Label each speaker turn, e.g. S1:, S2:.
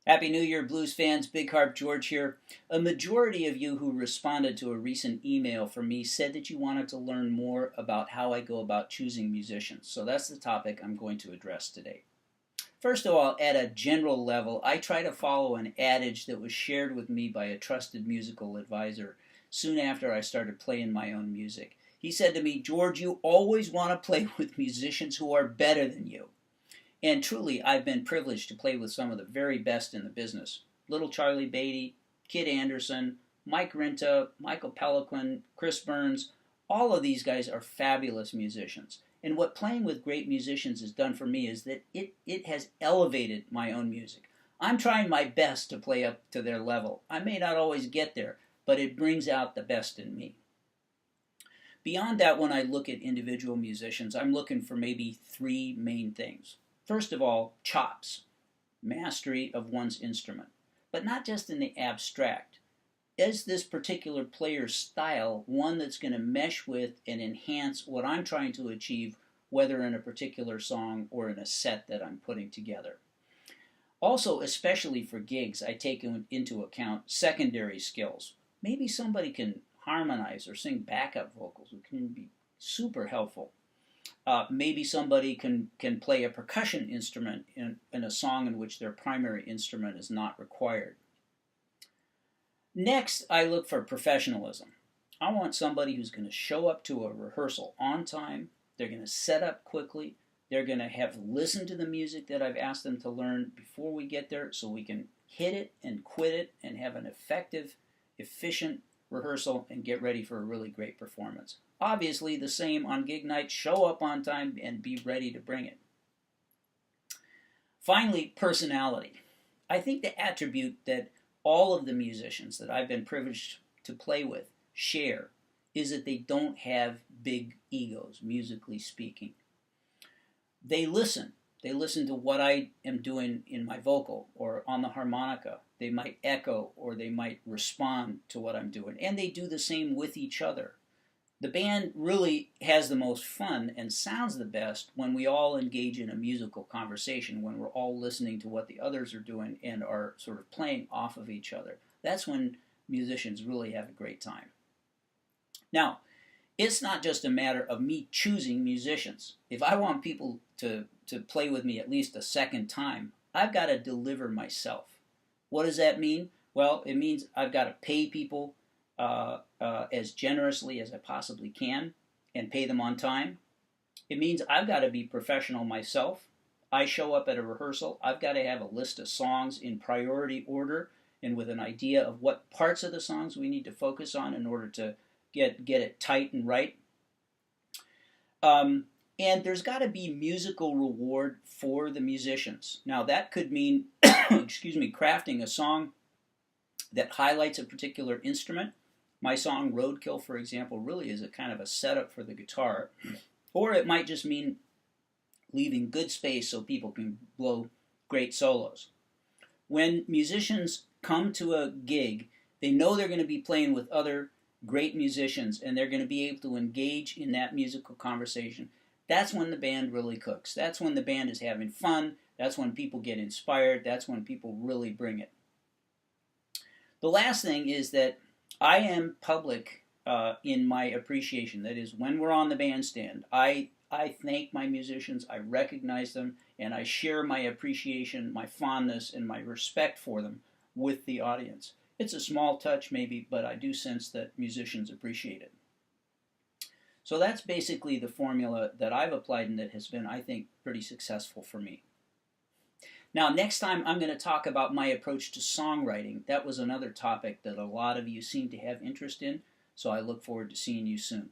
S1: Happy New Year, blues fans. Big Harp George here. A majority of you who responded to a recent email from me said that you wanted to learn more about how I go about choosing musicians. So that's the topic I'm going to address today. First of all, at a general level, I try to follow an adage that was shared with me by a trusted musical advisor soon after I started playing my own music. He said to me, "George, you always want to play with musicians who are better than you." And truly, I've been privileged to play with some of the very best in the business. Little Charlie Beatty, Kid Anderson, Mike Rinta, Michael Peliquin, Chris Burns. All of these guys are fabulous musicians. And what playing with great musicians has done for me is that it has elevated my own music. I'm trying my best to play up to their level. I may not always get there, but it brings out the best in me. Beyond that, when I look at individual musicians, I'm looking for maybe three main things. First of all, chops, mastery of one's instrument, but not just in the abstract. Is this particular player's style one that's going to mesh with and enhance what I'm trying to achieve, whether in a particular song or in a set that I'm putting together? Also, especially for gigs, I take into account secondary skills. Maybe somebody can harmonize or sing backup vocals, which can be super helpful. Maybe somebody can play a percussion instrument in a song in which their primary instrument is not required. Next, I look for professionalism. I want somebody who's going to show up to a rehearsal on time. They're going to set up quickly. They're going to have listened to the music that I've asked them to learn before we get there so we can hit it and quit it and have an effective, efficient rehearsal and get ready for a really great performance. Obviously, the same on gig night. Show up on time and be ready to bring it. Finally, personality. I think the attribute that all of the musicians that I've been privileged to play with share is that they don't have big egos, musically speaking. They listen. They listen to what I am doing in my vocal or on the harmonica. They might echo or they might respond to what I'm doing. And they do the same with each other. The band really has the most fun and sounds the best when we all engage in a musical conversation, when we're all listening to what the others are doing and are sort of playing off of each other. That's when musicians really have a great time. Now, it's not just a matter of me choosing musicians. If I want people to play with me at least a second time, I've got to deliver myself. What does that mean? Well, it means I've got to pay people as generously as I possibly can and pay them on time. It means I've got to be professional myself. I show up at a rehearsal. I've got to have a list of songs in priority order and with an idea of what parts of the songs we need to focus on in order to get it tight and right. And there's got to be musical reward for the musicians. Now that could mean, crafting a song that highlights a particular instrument. My song Roadkill, for example, really is a kind of a setup for the guitar. Or it might just mean leaving good space so people can blow great solos. When musicians come to a gig, they know they're going to be playing with other great musicians and they're going to be able to engage in that musical conversation. That's when the band really cooks. That's when the band is having fun. That's when people get inspired. That's when people really bring it. The last thing is that I am public in my appreciation. That is, when we're on the bandstand, I thank my musicians, I recognize them, and I share my appreciation, my fondness, and my respect for them with the audience. It's a small touch maybe, but I do sense that musicians appreciate it. So that's basically the formula that I've applied and that has been, I think, pretty successful for me. Now, next time I'm going to talk about my approach to songwriting. That was another topic that a lot of you seem to have interest in, so I look forward to seeing you soon.